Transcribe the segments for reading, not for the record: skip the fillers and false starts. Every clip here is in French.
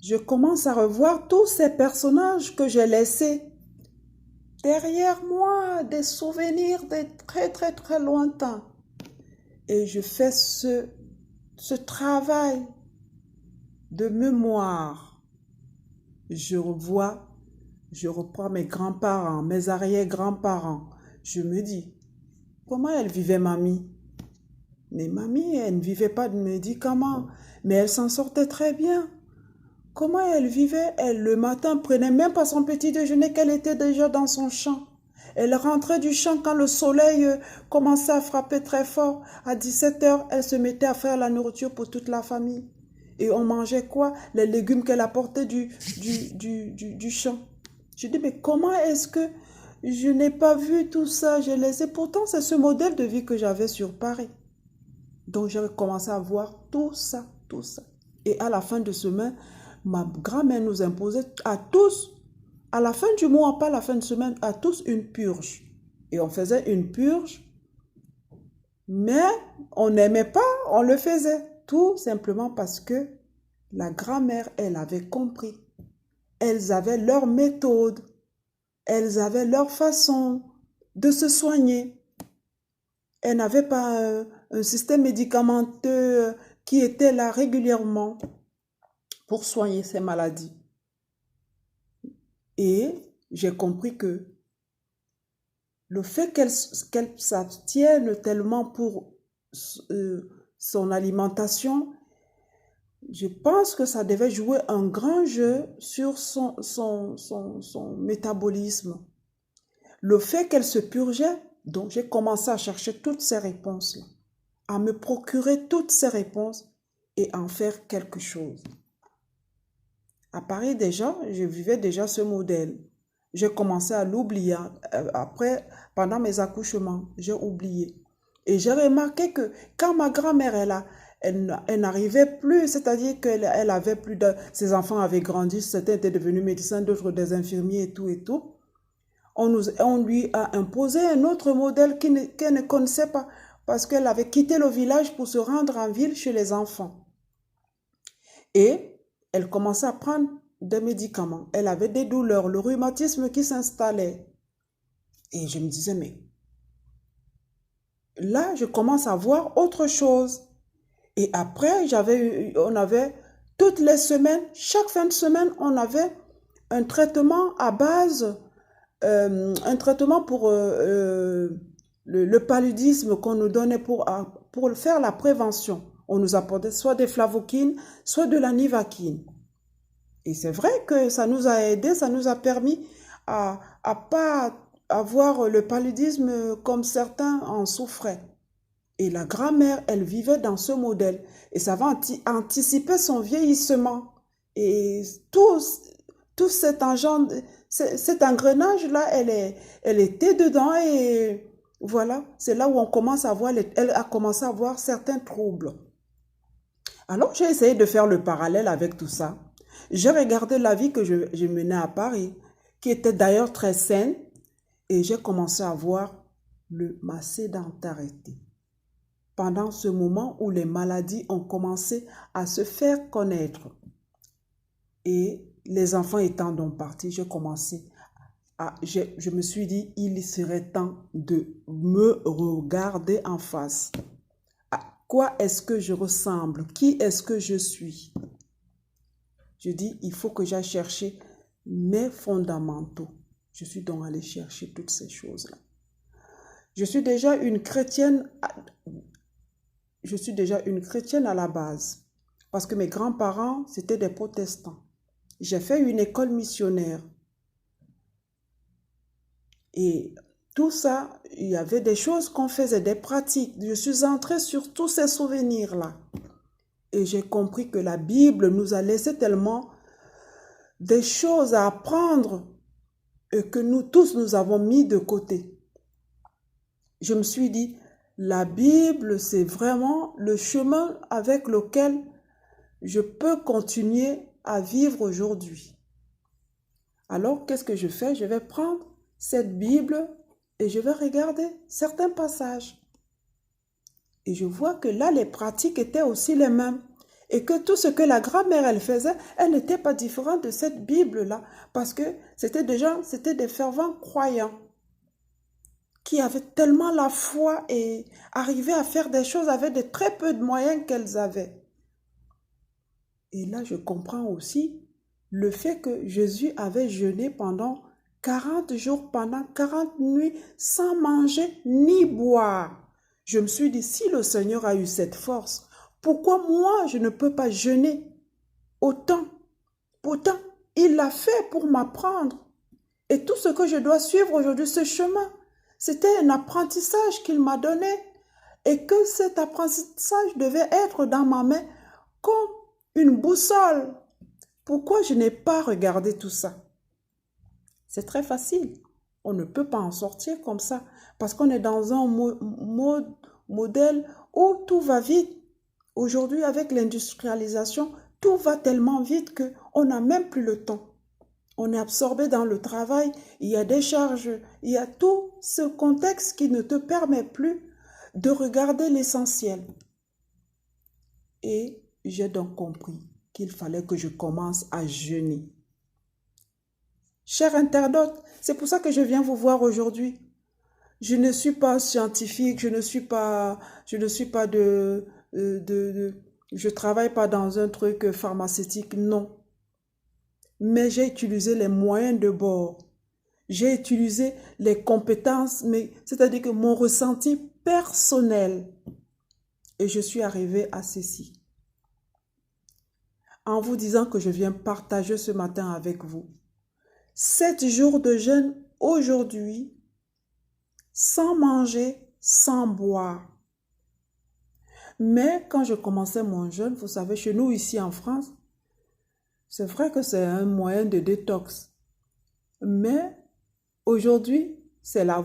je commence à revoir tous ces personnages que j'ai laissés derrière moi, des souvenirs de très très très lointains. Et je fais ce travail de mémoire. Je revois, je reprends mes grands-parents, mes arrière-grands-parents. Je me dis, comment elle vivait mamie? Mais mamie, elle ne vivait pas de médicaments, mais elle s'en sortait très bien. Comment elle vivait? Elle, le matin, prenait même pas son petit déjeuner, qu'elle était déjà dans son champ. Elle rentrait du champ quand le soleil commençait à frapper très fort. À 17 heures, elle se mettait à faire la nourriture pour toute la famille. Et on mangeait quoi? Les légumes qu'elle apportait du champ. Je dis, mais comment est-ce que je n'ai pas vu tout ça? J'ai laissé. Pourtant, c'est ce modèle de vie que j'avais sur Paris. Donc, j'ai commencé à voir tout ça, tout ça. Et à la fin de semaine, ma grand-mère nous imposait à tous, à la fin du mois, pas à la fin de semaine, à tous une purge. Et on faisait une purge, mais on n'aimait pas, on le faisait. Tout simplement parce que la grand-mère, elle avait compris. Elles avaient leur méthode, elles avaient leur façon de se soigner. Elles n'avaient pas un système médicamenteux qui était là régulièrement pour soigner ces maladies. Et j'ai compris que le fait qu'elle s'abstienne tellement pour son alimentation, je pense que ça devait jouer un grand jeu sur son métabolisme. Le fait qu'elle se purgeait, donc j'ai commencé à chercher toutes ces réponses-là, à me procurer toutes ces réponses et en faire quelque chose. À Paris déjà, je vivais déjà ce modèle. J'ai commencé à l'oublier. Après, pendant mes accouchements, j'ai oublié. Et j'ai remarqué que quand ma grand-mère est là, elle n'arrivait plus, c'est-à-dire qu'elle avait plus de... Ses enfants avaient grandi, certains étaient devenus médecins, d'autres des infirmiers et tout et tout. On lui a imposé un autre modèle qu'elle ne connaissait pas parce qu'elle avait quitté le village pour se rendre en ville chez les enfants. Et elle commençait à prendre des médicaments. Elle avait des douleurs, le rhumatisme qui s'installait. Et je me disais, mais là, je commence à voir autre chose. Et après, on avait toutes les semaines, chaque fin de semaine, on avait un traitement à base, un traitement pour le paludisme qu'on nous donnait pour faire la prévention. On nous apportait soit des flavoquines, soit de la nivaquine. Et c'est vrai que ça nous a aidé, ça nous a permis à pas avoir le paludisme comme certains en souffraient. Et la grand-mère, elle vivait dans ce modèle. Et ça va anticiper son vieillissement. Et tout cet engrenage-là, elle était dedans. Et voilà, c'est là où on commence à voir, elle a commencé à voir certains troubles. Alors, j'ai essayé de faire le parallèle avec tout ça. J'ai regardé la vie que je menais à Paris, qui était d'ailleurs très saine, et j'ai commencé à voir ma sédentarité. Pendant ce moment où les maladies ont commencé à se faire connaître. Et les enfants étant donc partis, je me suis dit, il serait temps de me regarder en face. À quoi est-ce que je ressemble? Qui est-ce que je suis? Je dis, il faut que j'aille chercher mes fondamentaux. Je suis donc allée chercher toutes ces choses-là. Je suis déjà une chrétienne à la base. Parce que mes grands-parents, c'était des protestants. J'ai fait une école missionnaire. Et tout ça, il y avait des choses qu'on faisait, des pratiques. Je suis entrée sur tous ces souvenirs-là. Et j'ai compris que la Bible nous a laissé tellement des choses à apprendre et que nous tous, nous avons mis de côté. Je me suis dit, la Bible, c'est vraiment le chemin avec lequel je peux continuer à vivre aujourd'hui. Alors, qu'est-ce que je fais? Je vais prendre cette Bible et je vais regarder certains passages. Et je vois que là, les pratiques étaient aussi les mêmes. Et que tout ce que la grand-mère, elle faisait, elle n'était pas différente de cette Bible-là. Parce que c'était des fervents croyants qui avaient tellement la foi et arrivaient à faire des choses avec de très peu de moyens qu'elles avaient. Et là, je comprends aussi le fait que Jésus avait jeûné pendant 40 jours, pendant 40 nuits, sans manger ni boire. Je me suis dit, si le Seigneur a eu cette force, pourquoi moi, je ne peux pas jeûner autant? Pourtant, il l'a fait pour m'apprendre. Et tout ce que je dois suivre aujourd'hui, ce chemin, c'était un apprentissage qu'il m'a donné. Et que cet apprentissage devait être dans ma main comme une boussole. Pourquoi je n'ai pas regardé tout ça? C'est très facile. On ne peut pas en sortir comme ça. Parce qu'on est dans un modèle où tout va vite. Aujourd'hui, avec l'industrialisation, tout va tellement vite qu'on n'a même plus le temps. On est absorbé dans le travail, il y a des charges, il y a tout ce contexte qui ne te permet plus de regarder l'essentiel. Et j'ai donc compris qu'il fallait que je commence à jeûner. Chers internautes, c'est pour ça que je viens vous voir aujourd'hui. Je ne suis pas scientifique, je travaille pas dans un truc pharmaceutique, non. Mais j'ai utilisé les moyens de bord. J'ai utilisé les compétences, c'est-à-dire que mon ressenti personnel. Et je suis arrivée à ceci. En vous disant que je viens partager ce matin avec vous 7 jours de jeûne aujourd'hui, sans manger, sans boire. Mais quand je commençais mon jeûne, vous savez, chez nous ici en France, c'est vrai que c'est un moyen de détox. Mais aujourd'hui, c'est en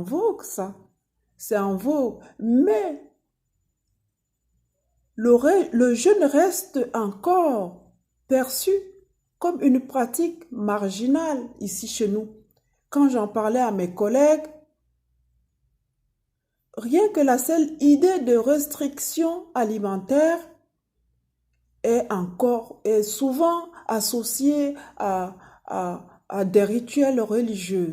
vogue ça. C'est en vogue. Mais le jeûne reste encore perçu comme une pratique marginale ici chez nous. Quand j'en parlais à mes collègues, rien que la seule idée de restriction alimentaire est souvent associée à des rituels religieux,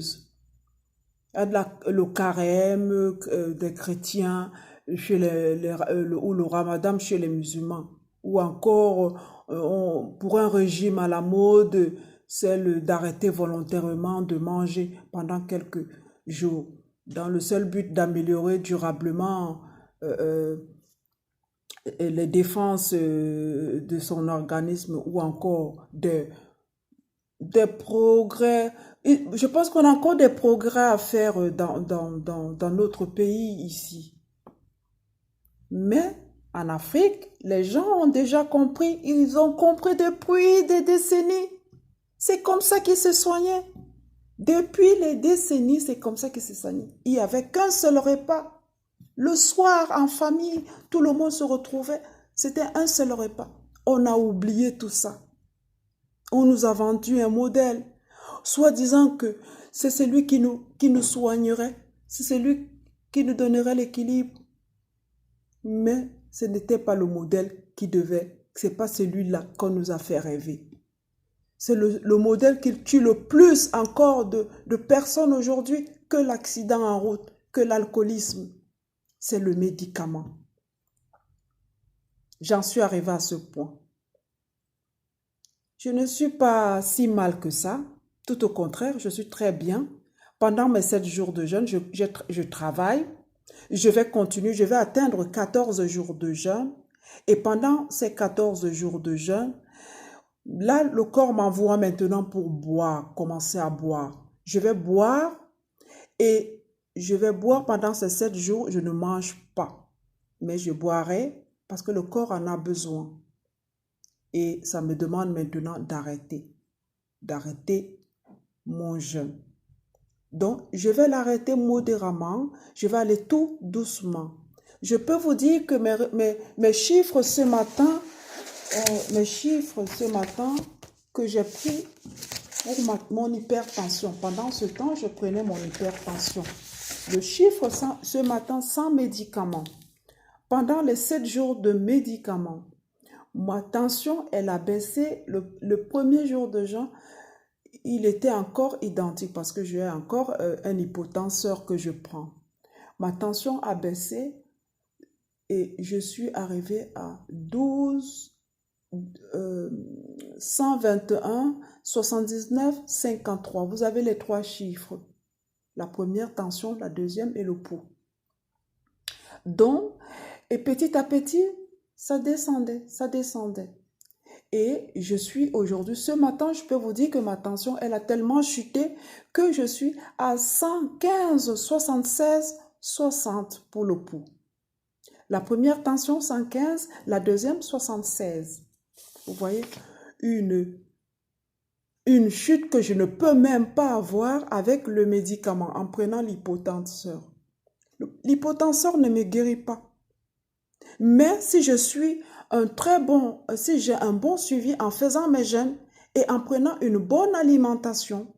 le carême des chrétiens ou le ramadan chez les musulmans, ou encore pour un régime à la mode, c'est d'arrêter volontairement de manger pendant quelques jours, dans le seul but d'améliorer durablement les défenses de son organisme, ou encore des progrès. Je pense qu'on a encore des progrès à faire dans notre pays ici. Mais en Afrique, les gens ont déjà compris. Ils ont compris depuis des décennies. C'est comme ça qu'ils se soignaient. Depuis les décennies, c'est comme ça qu'ils se soignaient. Il n'y avait qu'un seul repas. Le soir, en famille, tout le monde se retrouvait. C'était un seul repas. On a oublié tout ça. On nous a vendu un modèle, soi-disant que c'est celui qui nous soignerait, c'est celui qui nous donnerait l'équilibre. Mais ce n'était pas le modèle c'est pas celui-là qu'on nous a fait rêver. C'est le modèle qui tue le plus encore de personnes aujourd'hui que l'accident en route, que l'alcoolisme. C'est le médicament. J'en suis arrivée à ce point. Je ne suis pas si mal que ça. Tout au contraire, je suis très bien. Pendant mes 7 jours de jeûne, je travaille. Je vais continuer, je vais atteindre 14 jours de jeûne. Et pendant ces 14 jours de jeûne, là, le corps m'envoie maintenant pour boire, commencer à boire. Je vais boire et je vais boire pendant ces 7 jours, je ne mange pas. Mais je boirai parce que le corps en a besoin. Et ça me demande maintenant d'arrêter mon jeûne. Donc, je vais l'arrêter modérément, je vais aller tout doucement. Je peux vous dire que mes chiffres ce matin, que j'ai pris pour mon hypertension. Pendant ce temps, je prenais mon hypertension. Le chiffre ce matin sans médicaments. Pendant les 7 jours de médicaments, ma tension, elle a baissé. Le premier jour de jeûne, il était encore identique parce que j'ai encore un hypotenseur que je prends. Ma tension a baissé et je suis arrivée à 12, 121, 79, 53. Vous avez les trois chiffres. La première tension, la deuxième et le pouls. Donc, et petit à petit, ça descendait, ça descendait. Et je suis aujourd'hui, ce matin, je peux vous dire que ma tension, elle a tellement chuté que je suis à 115, 76, 60 pour le pouls. La première tension, 115, la deuxième, 76. Vous voyez, une chute que je ne peux même pas avoir avec le médicament en prenant l'hypotenseur. L'hypotenseur ne me guérit pas. Mais si je suis si j'ai un bon suivi en faisant mes jeûnes et en prenant une bonne alimentation,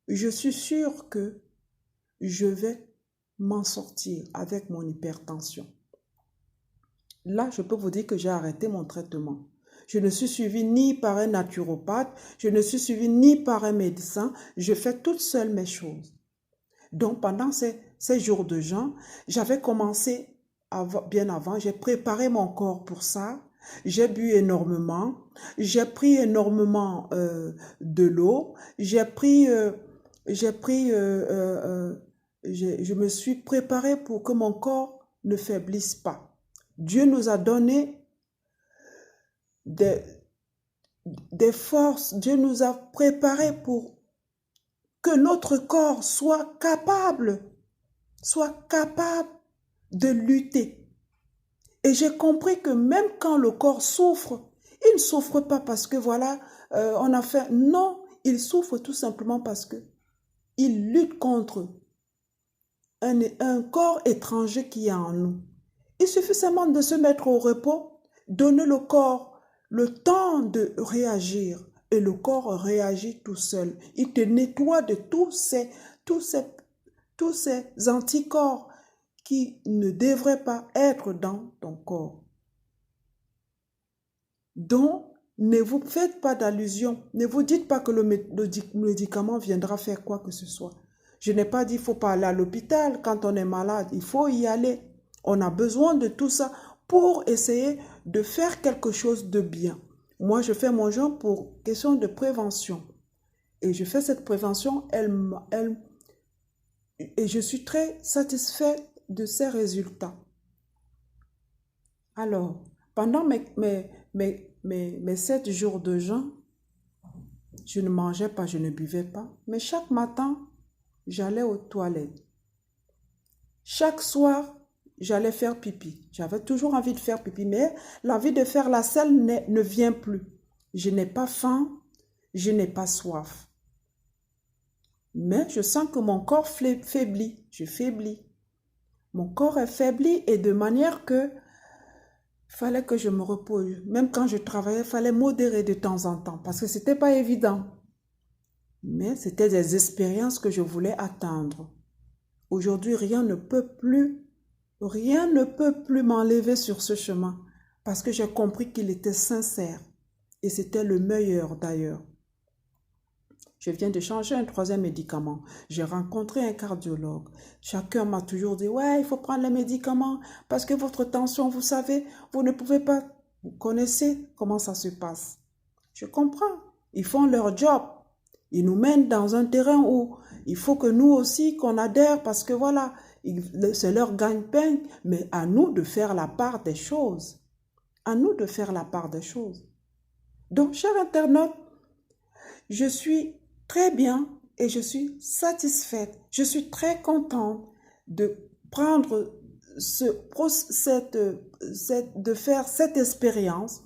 je suis sûre que je vais m'en sortir avec mon hypertension. Là, je peux vous dire que j'ai arrêté mon traitement. Je ne suis suivie ni par un naturopathe, je ne suis suivie ni par un médecin, je fais toute seule mes choses. Donc, pendant ces jours de jeûne, j'avais commencé bien avant, j'ai préparé mon corps pour ça, j'ai bu énormément, j'ai pris énormément de l'eau, je me suis préparée pour que mon corps ne faiblisse pas. Dieu nous a donné des forces, Dieu nous a préparés pour que notre corps soit capable de lutter. Et j'ai compris que même quand le corps souffre, il ne souffre pas parce que voilà, on a fait... Non, il souffre tout simplement parce que il lutte contre un corps étranger qui est en nous. Il suffit seulement de se mettre au repos, donner le corps le temps de réagir. Et le corps réagit tout seul. Il te nettoie de tous ces anticorps qui ne devraient pas être dans ton corps. Donc, ne vous faites pas d'allusion. Ne vous dites pas que le médicament viendra faire quoi que ce soit. Je n'ai pas dit qu'il ne faut pas aller à l'hôpital quand on est malade. Il faut y aller. On a besoin de tout ça pour essayer de faire quelque chose de bien. Moi, je fais mon jeûne pour question de prévention. Et je fais cette prévention, et je suis très satisfaite de ces résultats. Alors, pendant mes 7 jours de jeûne, je ne mangeais pas, je ne buvais pas. Mais chaque matin, j'allais aux toilettes. Chaque soir, j'allais faire pipi. J'avais toujours envie de faire pipi, mais l'envie de faire la selle ne vient plus. Je n'ai pas faim, je n'ai pas soif. Mais je sens que mon corps faiblit, je faiblis. Mon corps est faibli et de manière que il fallait que je me repose. Même quand je travaillais, il fallait modérer de temps en temps parce que ce n'était pas évident. Mais c'était des expériences que je voulais atteindre. Aujourd'hui, rien ne peut plus m'enlever sur ce chemin parce que j'ai compris qu'il était sincère et c'était le meilleur d'ailleurs. Je viens de changer un 3e médicament. J'ai rencontré un cardiologue. Chacun m'a toujours dit, ouais, il faut prendre les médicaments parce que votre tension, vous savez, vous ne pouvez pas. Vous connaissez comment ça se passe. Je comprends. Ils font leur job. Ils nous mènent dans un terrain où il faut que nous aussi, qu'on adhère parce que voilà, c'est leur gagne-pain, mais à nous de faire la part des choses. À nous de faire la part des choses. Donc, chers internautes, je suis très bien et je suis satisfaite. Je suis très contente de prendre de faire cette expérience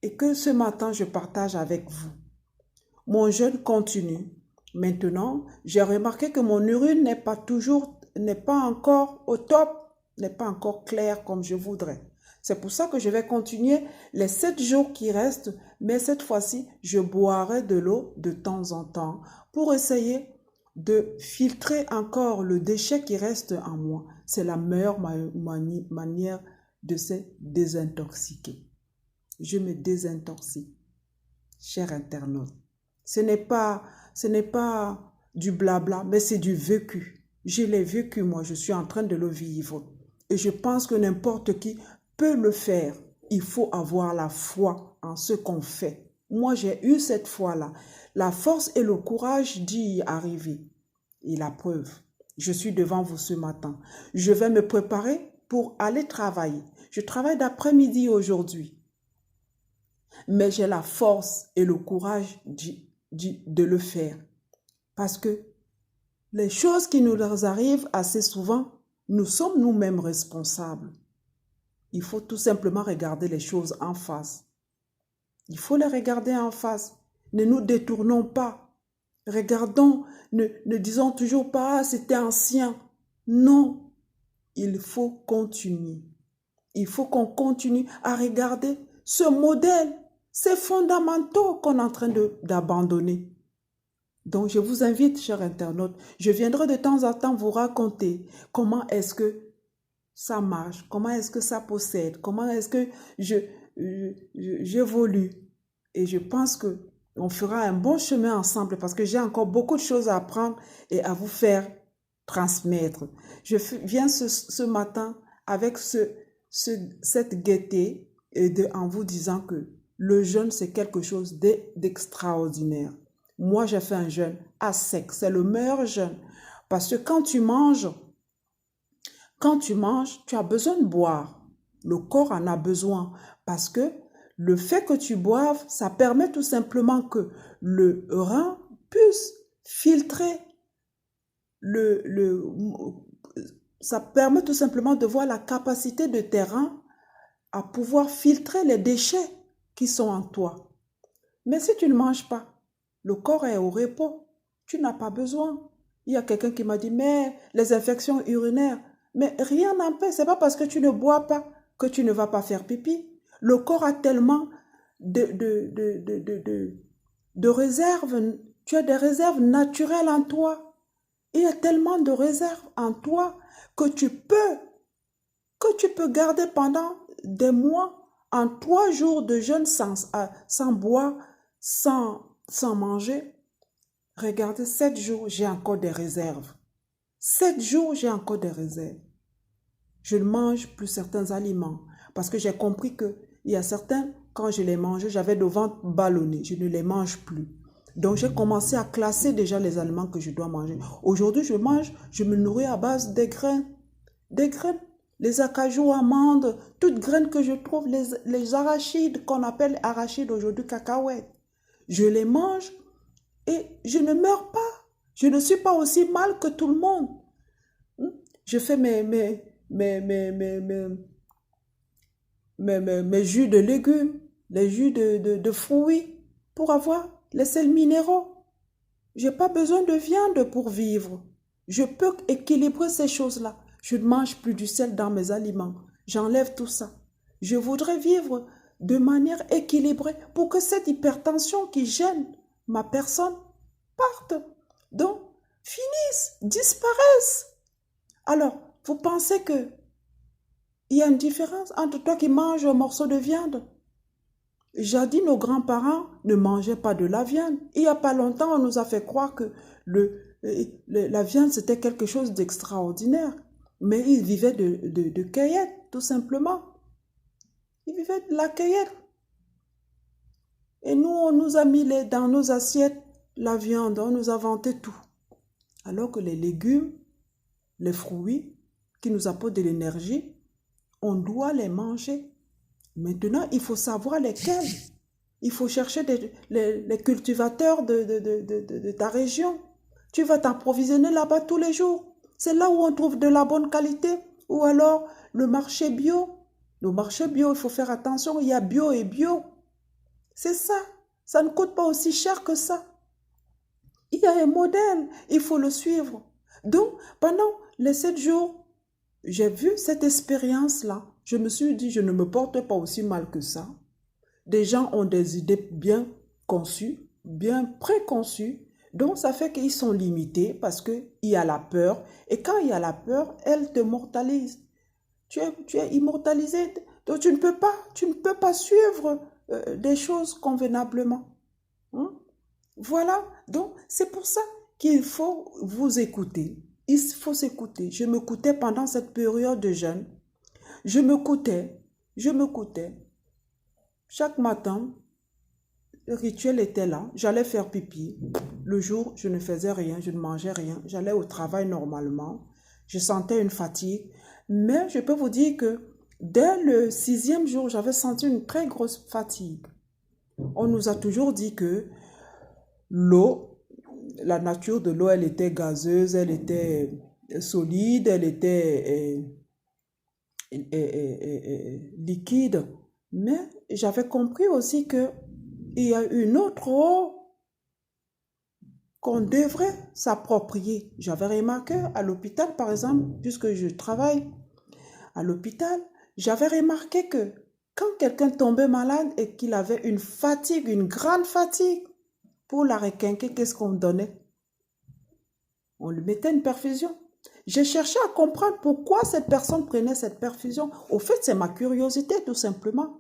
et que ce matin, je partage avec vous. Mon jeûne continue. Maintenant, j'ai remarqué que mon urine n'est pas encore au top, n'est pas encore claire comme je voudrais. C'est pour ça que je vais continuer les 7 jours qui restent, mais cette fois-ci, je boirai de l'eau de temps en temps pour essayer de filtrer encore le déchet qui reste en moi. C'est la meilleure manière de se désintoxiquer. je me désintoxique. Cher internaute, ce n'est pas du blabla, mais c'est du vécu. Je l'ai vécu, moi, je suis en train de le vivre. Et je pense que n'importe qui peut le faire. Il faut avoir la foi en ce qu'on fait. Moi, j'ai eu cette foi-là, la force et le courage d'y arriver. Et la preuve, je suis devant vous ce matin. Je vais me préparer pour aller travailler. Je travaille d'après-midi aujourd'hui. Mais j'ai la force et le courage de le faire. Parce que les choses qui nous arrivent assez souvent, nous sommes nous-mêmes responsables. Il faut tout simplement regarder les choses en face. Il faut les regarder en face. Ne nous détournons pas. Regardons, ne disons toujours pas, ah, c'était ancien. Non, il faut continuer. Il faut qu'on continue à regarder ce modèle, ces fondamentaux qu'on est en train d'abandonner. Donc, je vous invite, chers internautes, je viendrai de temps en temps vous raconter comment est-ce que ça marche, comment est-ce que ça possède, comment est-ce que j'évolue. Et je pense qu'on fera un bon chemin ensemble parce que j'ai encore beaucoup de choses à apprendre et à vous faire transmettre. Je viens ce matin avec cette gaieté en vous disant que le jeûne, c'est quelque chose d'extraordinaire. Moi, j'ai fait un jeûne à sec. C'est le meilleur jeûne. Parce que quand tu manges, tu as besoin de boire. Le corps en a besoin. Parce que le fait que tu boives, ça permet tout simplement que le rein puisse filtrer ça permet tout simplement de voir la capacité de tes reins à pouvoir filtrer les déchets qui sont en toi. Mais si tu ne manges pas, le corps est au repos. Tu n'as pas besoin. Il y a quelqu'un qui m'a dit, mais les infections urinaires, mais rien n'empêche. Ce n'est pas parce que tu ne bois pas que tu ne vas pas faire pipi. Le corps a tellement de réserves. Tu as des réserves naturelles en toi. Il y a tellement de réserves en toi que tu peux garder pendant des mois, en 3 jours de jeûne sans boire, sans manger. Regardez, 7 jours, j'ai encore des réserves. 7 jours, j'ai encore des réserves. Je ne mange plus certains aliments parce que j'ai compris qu'il y a certains, quand je les mangeais, j'avais le ventre ballonné. Je ne les mange plus. Donc, j'ai commencé à classer déjà les aliments que je dois manger. Aujourd'hui, je me nourris à base des graines. Des graines. Les acajou, amandes, toutes graines que je trouve, les arachides, qu'on appelle arachides aujourd'hui, cacahuètes. Je les mange et je ne meurs pas. Je ne suis pas aussi mal que tout le monde. Je fais mes jus de légumes, les jus de fruits pour avoir les sels minéraux. Je n'ai pas besoin de viande pour vivre. Je peux équilibrer ces choses-là. Je ne mange plus du sel dans mes aliments. J'enlève tout ça. Je voudrais vivre de manière équilibrée pour que cette hypertension qui gêne ma personne parte. Donc, finisse, disparaisse. Alors, vous pensez que il y a une différence entre toi qui manges un morceau de viande? Jadis, nos grands-parents ne mangeaient pas de la viande. Il n'y a pas longtemps, on nous a fait croire que la viande, c'était quelque chose d'extraordinaire. Mais ils vivaient de cueillette, tout simplement. Ils vivaient de la cueillette. Et nous, on nous a mis dans nos assiettes la viande, on nous a vanté tout. Alors que les légumes, les fruits qui nous apportent de l'énergie, on doit les manger. Maintenant, il faut savoir lesquels. Il faut chercher les cultivateurs de ta région. Tu vas t'approvisionner là-bas tous les jours. C'est là où on trouve de la bonne qualité. Ou alors, le marché bio. Le marché bio, il faut faire attention. Il y a bio et bio. C'est ça. Ça ne coûte pas aussi cher que ça. Il y a un modèle. Il faut le suivre. Donc, pendant les 7 jours, j'ai vu cette expérience-là. Je me suis dit, je ne me porte pas aussi mal que ça. Des gens ont des idées bien conçues, bien préconçues. Donc, ça fait qu'ils sont limités parce qu'il y a la peur. Et quand il y a la peur, elle te mortalise. Tu es immortalisé. Donc, tu ne peux pas suivre des choses convenablement. Hein? Voilà, donc c'est pour ça qu'il faut vous écouter. Il faut s'écouter. Je m'écoutais pendant cette période de jeûne. Je m'écoutais. Chaque matin, le rituel était là. J'allais faire pipi. Le jour, je ne faisais rien, je ne mangeais rien. J'allais au travail normalement. Je sentais une fatigue. Mais je peux vous dire que dès le 6e jour, j'avais senti une très grosse fatigue. On nous a toujours dit que l'eau, la nature de l'eau, elle était gazeuse, elle était solide, elle était liquide. Mais j'avais compris aussi que il y a une autre eau qu'on devrait s'approprier. J'avais remarqué à l'hôpital, par exemple, puisque je travaille à l'hôpital, j'avais remarqué que quand quelqu'un tombait malade et qu'il avait une fatigue, une grande fatigue, pour la requinquer, qu'est-ce qu'on donnait? On lui mettait une perfusion. J'ai cherché à comprendre pourquoi cette personne prenait cette perfusion. Au fait, c'est ma curiosité, tout simplement.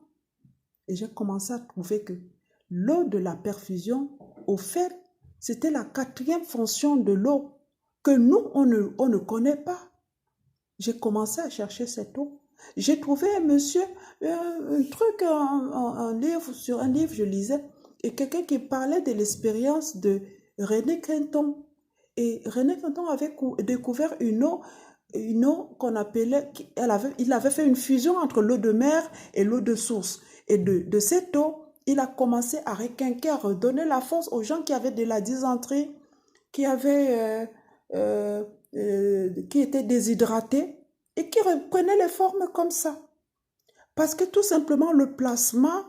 Et j'ai commencé à trouver que l'eau de la perfusion, au fait, c'était la 4e fonction de l'eau que nous, on ne connaît pas. J'ai commencé à chercher cette eau. J'ai trouvé un monsieur, un truc, un livre, sur un livre, je lisais, et quelqu'un qui parlait de l'expérience de René Quinton. Et René Quinton avait découvert une eau qu'on appelait, il avait fait une fusion entre l'eau de mer et l'eau de source. Et de cette eau, il a commencé à requinquer, à redonner la force aux gens qui avaient de la dysenterie, qui étaient déshydratés et qui reprenaient les formes comme ça. Parce que tout simplement, le plasma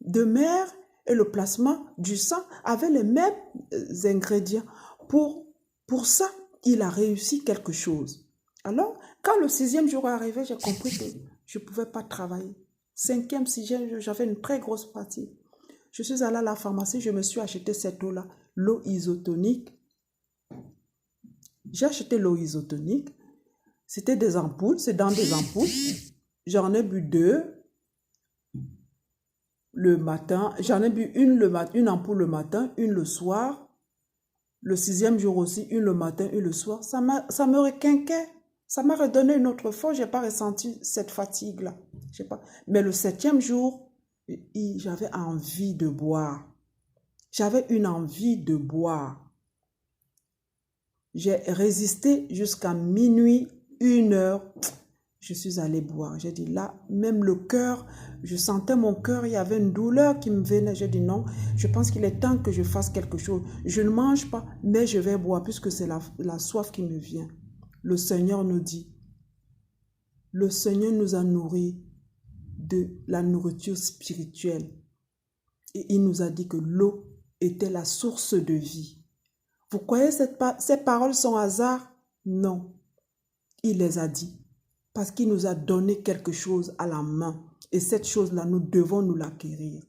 de mer et le plasma du sang avaient les mêmes ingrédients. Pour ça, il a réussi quelque chose. Alors, quand le 6e jour est arrivé, j'ai compris que je ne pouvais pas travailler. 5e, 6e, j'avais une très grosse fatigue. Je suis allée à la pharmacie, je me suis acheté cette eau-là, l'eau isotonique. J'ai acheté l'eau isotonique. C'était des ampoules, c'est dans des ampoules. J'en ai bu 2 le matin. J'en ai bu une ampoule le matin, une le soir. Le 6e jour aussi, une le matin, une le soir. Ça me requinquait. Ça m'a redonné une autre fois. Je n'ai pas ressenti cette fatigue-là. Je sais pas. Mais le 7e jour, j'avais envie de boire. J'avais une envie de boire. J'ai résisté jusqu'à minuit, 1h. Je suis allée boire. J'ai dit là, même le cœur, je sentais mon cœur, il y avait une douleur qui me venait. J'ai dit non, je pense qu'il est temps que je fasse quelque chose. Je ne mange pas, mais je vais boire puisque c'est la soif qui me vient. Le Seigneur nous dit, le Seigneur nous a nourris de la nourriture spirituelle. Et il nous a dit que l'eau était la source de vie. Vous croyez ces paroles sont hasard? Non. Il les a dit. Parce qu'il nous a donné quelque chose à la main. Et cette chose-là, nous devons nous l'acquérir.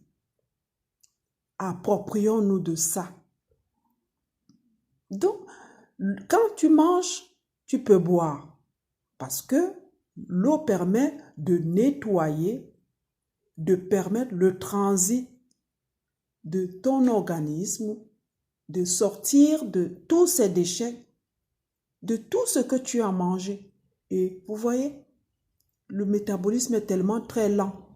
Approprions-nous de ça. Donc, quand tu manges, tu peux boire. Parce que l'eau permet de nettoyer, de permettre le transit de ton organisme, de sortir de tous ces déchets, de tout ce que tu as mangé. Et vous voyez, le métabolisme est tellement très lent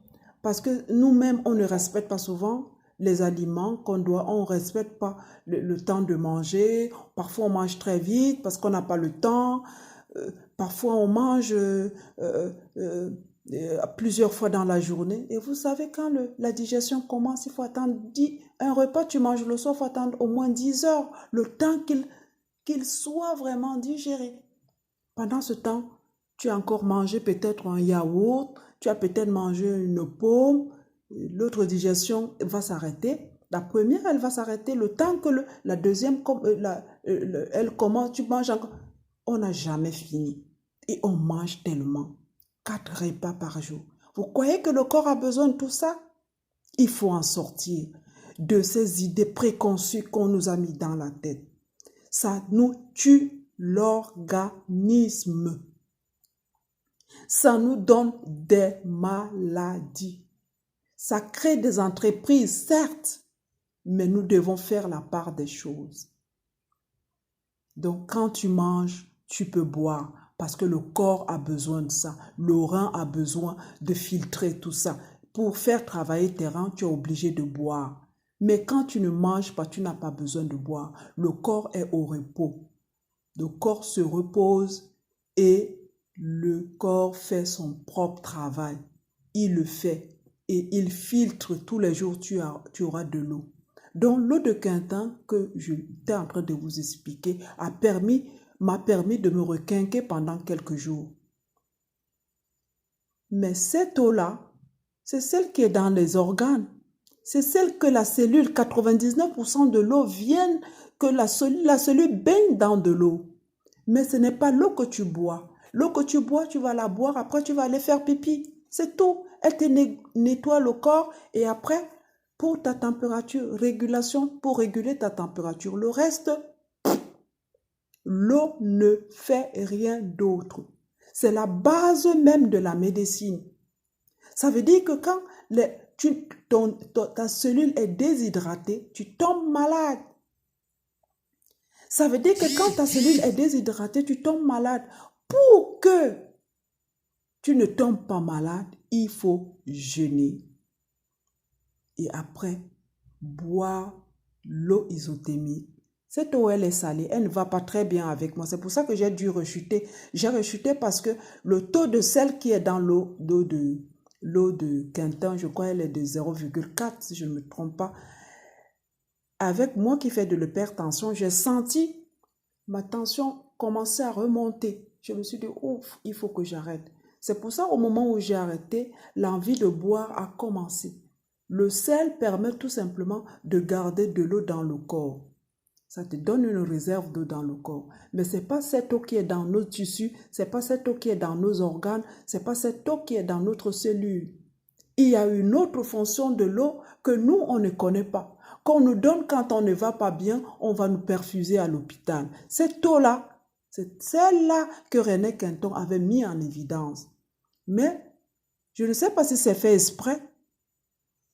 parce que nous-mêmes, on ne respecte pas souvent les aliments qu'on doit, on ne respecte pas le temps de manger. Parfois, on mange très vite parce qu'on n'a pas le temps. Parfois, on mange plusieurs fois dans la journée. Et vous savez, quand la digestion commence, il faut attendre un repas, tu manges le soir, il faut attendre au moins 10 heures, le temps qu'il soit vraiment digéré. Pendant ce temps, tu as encore mangé peut-être un yaourt, tu as peut-être mangé une pomme, l'autre digestion va s'arrêter. La première, elle va s'arrêter le temps que la deuxième, elle commence, tu manges encore. On n'a jamais fini. Et on mange tellement. 4 repas par jour. Vous croyez que le corps a besoin de tout ça? Il faut en sortir de ces idées préconçues qu'on nous a mis dans la tête. Ça nous tue l'organisme. Ça nous donne des maladies. Ça crée des entreprises, certes, mais nous devons faire la part des choses. Donc, quand tu manges, tu peux boire parce que le corps a besoin de ça. Le rein a besoin de filtrer tout ça. Pour faire travailler tes reins, tu es obligé de boire. Mais quand tu ne manges pas, tu n'as pas besoin de boire. Le corps est au repos. Le corps se repose et le corps fait son propre travail. Il le fait et il filtre tous les jours, tu auras de l'eau. Donc l'eau de Quintin que j'étais en train de vous expliquer m'a permis de me requinquer pendant quelques jours. Mais cette eau-là, c'est celle qui est dans les organes. C'est celle que la cellule, 99% de l'eau vient, que la cellule baigne dans de l'eau. Mais ce n'est pas l'eau que tu bois. L'eau que tu bois, tu vas la boire, après tu vas aller faire pipi. C'est tout. Elle te nettoie le corps et après, pour ta température, régulation, pour réguler ta température. Le reste, l'eau ne fait rien d'autre. C'est la base même de la médecine. Ça veut dire que quand ta cellule est déshydratée, tu tombes malade. Ça veut dire que quand ta cellule est déshydratée, tu tombes malade. Pour que tu ne tombes pas malade, il faut jeûner. Et après, boire l'eau isothermique. Cette eau, elle est salée, elle ne va pas très bien avec moi. C'est pour ça que j'ai dû rechuter. J'ai rechuté parce que le taux de sel qui est dans l'eau de Quintin, je crois, elle est de 0,4 si je ne me trompe pas. Avec moi qui fais de l'hypertension, j'ai senti ma tension commencer à remonter. Je me suis dit, ouf, il faut que j'arrête. C'est pour ça, au moment où j'ai arrêté, l'envie de boire a commencé. Le sel permet tout simplement de garder de l'eau dans le corps. Ça te donne une réserve d'eau dans le corps. Mais ce n'est pas cette eau qui est dans nos tissus, ce n'est pas cette eau qui est dans nos organes, ce n'est pas cette eau qui est dans notre cellule. Il y a une autre fonction de l'eau que nous, on ne connaît pas. Qu'on nous donne quand on ne va pas bien, on va nous perfuser à l'hôpital. Cette eau-là, c'est celle-là que René Quinton avait mis en évidence. Mais je ne sais pas si c'est fait exprès.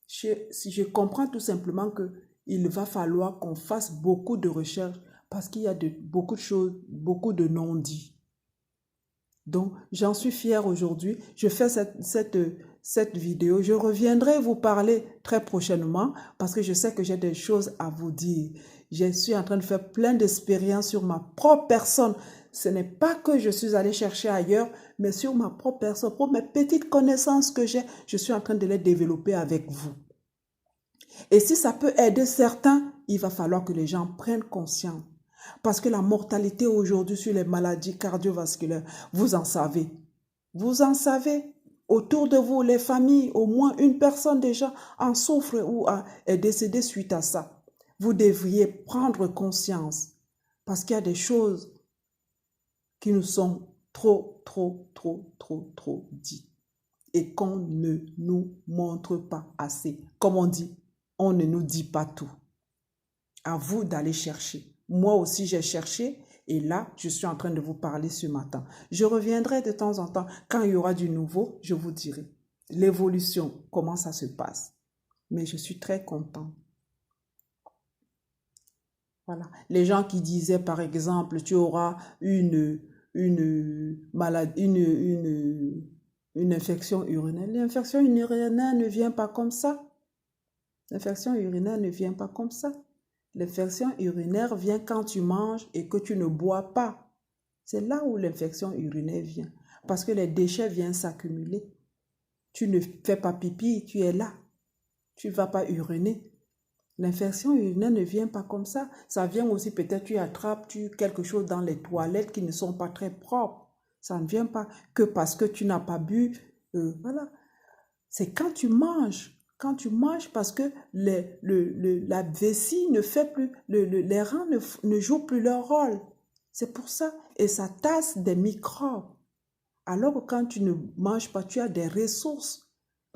Si je comprends tout simplement qu'il va falloir qu'on fasse beaucoup de recherches parce qu'il y a beaucoup de choses, beaucoup de non-dits. Donc, j'en suis fière aujourd'hui. Je fais cette vidéo. Je reviendrai vous parler très prochainement parce que je sais que j'ai des choses à vous dire. Je suis en train de faire plein d'expériences sur ma propre personne. Ce n'est pas que je suis allée chercher ailleurs, mais sur ma propre personne, pour mes petites connaissances que j'ai, je suis en train de les développer avec vous. Et si ça peut aider certains, il va falloir que les gens prennent conscience. Parce que la mortalité aujourd'hui sur les maladies cardiovasculaires, vous en savez. Vous en savez. Autour de vous, les familles, au moins une personne déjà en souffre ou est décédée suite à ça. Vous devriez prendre conscience. Parce qu'il y a des choses qui nous sont trop dites. Et qu'on ne nous montre pas assez. Comme on dit, on ne nous dit pas tout. À vous d'aller chercher. Moi aussi, j'ai cherché et là, je suis en train de vous parler ce matin. Je reviendrai de temps en temps. Quand il y aura du nouveau, je vous dirai l'évolution, comment ça se passe. Mais je suis très contente. Voilà. Les gens qui disaient, par exemple, tu auras une maladie, une infection urinaire. L'infection urinaire ne vient pas comme ça. L'infection urinaire ne vient pas comme ça. L'infection urinaire vient quand tu manges et que tu ne bois pas. C'est là où l'infection urinaire vient. Parce que les déchets viennent s'accumuler. Tu ne fais pas pipi, tu es là. Tu ne vas pas uriner. L'infection urinaire ne vient pas comme ça. Ça vient aussi peut-être tu attrapes quelque chose dans les toilettes qui ne sont pas très propres. Ça ne vient pas que parce que tu n'as pas bu. Voilà. C'est quand tu manges. Quand tu manges parce que la vessie ne fait plus, les reins ne jouent plus leur rôle. C'est pour ça. Et ça tasse des microbes. Alors que quand tu ne manges pas, tu as des ressources.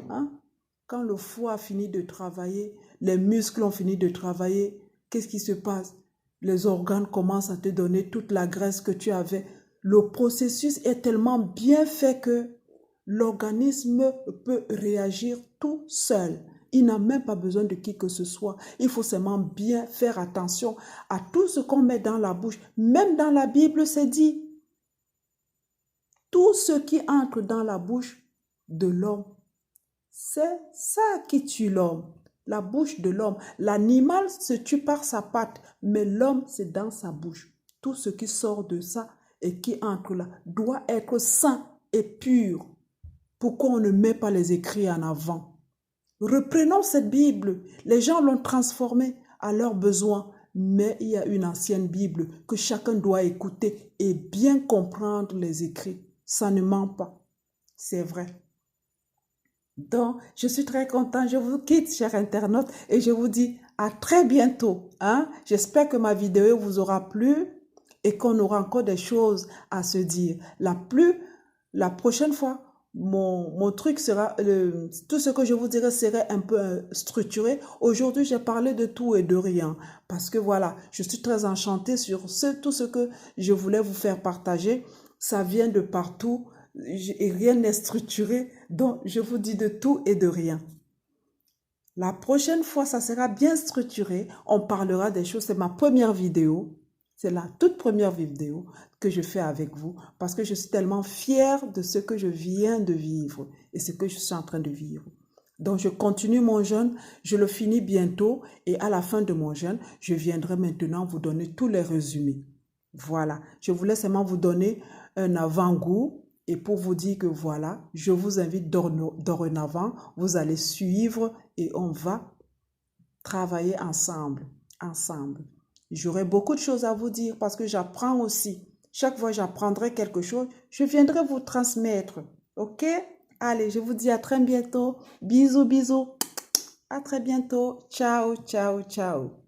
Hein? Quand le foie a fini de travailler, les muscles ont fini de travailler, qu'est-ce qui se passe? Les organes commencent à te donner toute la graisse que tu avais. Le processus est tellement bien fait que l'organisme peut réagir tout seul. Il n'a même pas besoin de qui que ce soit. Il faut seulement bien faire attention à tout ce qu'on met dans la bouche. Même dans la Bible, c'est dit. Tout ce qui entre dans la bouche de l'homme, c'est ça qui tue l'homme. La bouche de l'homme. L'animal se tue par sa patte, mais l'homme, c'est dans sa bouche. Tout ce qui sort de ça et qui entre là doit être sain et pur. Pourquoi on ne met pas les écrits en avant? Reprenons cette Bible. Les gens l'ont transformée à leurs besoins, mais il y a une ancienne Bible que chacun doit écouter et bien comprendre les écrits. Ça ne ment pas. C'est vrai. Donc, je suis très contente. Je vous quitte, chers internautes, et je vous dis à très bientôt. J'espère que ma vidéo vous aura plu et qu'on aura encore des choses à se dire. La prochaine fois, mon truc sera, tout ce que je vous dirai serait un peu structuré. Aujourd'hui, j'ai parlé de tout et de rien. Parce que voilà, je suis très enchantée sur tout ce que je voulais vous faire partager. Ça vient de partout et rien n'est structuré. Donc, je vous dis de tout et de rien. La prochaine fois, ça sera bien structuré. On parlera des choses. C'est ma première vidéo. C'est la toute première vidéo que je fais avec vous parce que je suis tellement fière de ce que je viens de vivre et ce que je suis en train de vivre. Donc, je continue mon jeûne, je le finis bientôt et à la fin de mon jeûne, je viendrai maintenant vous donner tous les résumés. Voilà, je voulais seulement vous donner un avant-goût et pour vous dire que voilà, je vous invite dorénavant, vous allez suivre et on va travailler ensemble. J'aurai beaucoup de choses à vous dire parce que j'apprends aussi. Chaque fois que j'apprendrai quelque chose, je viendrai vous transmettre. Ok? Allez, je vous dis à très bientôt. Bisous, bisous. À très bientôt. Ciao, ciao, ciao.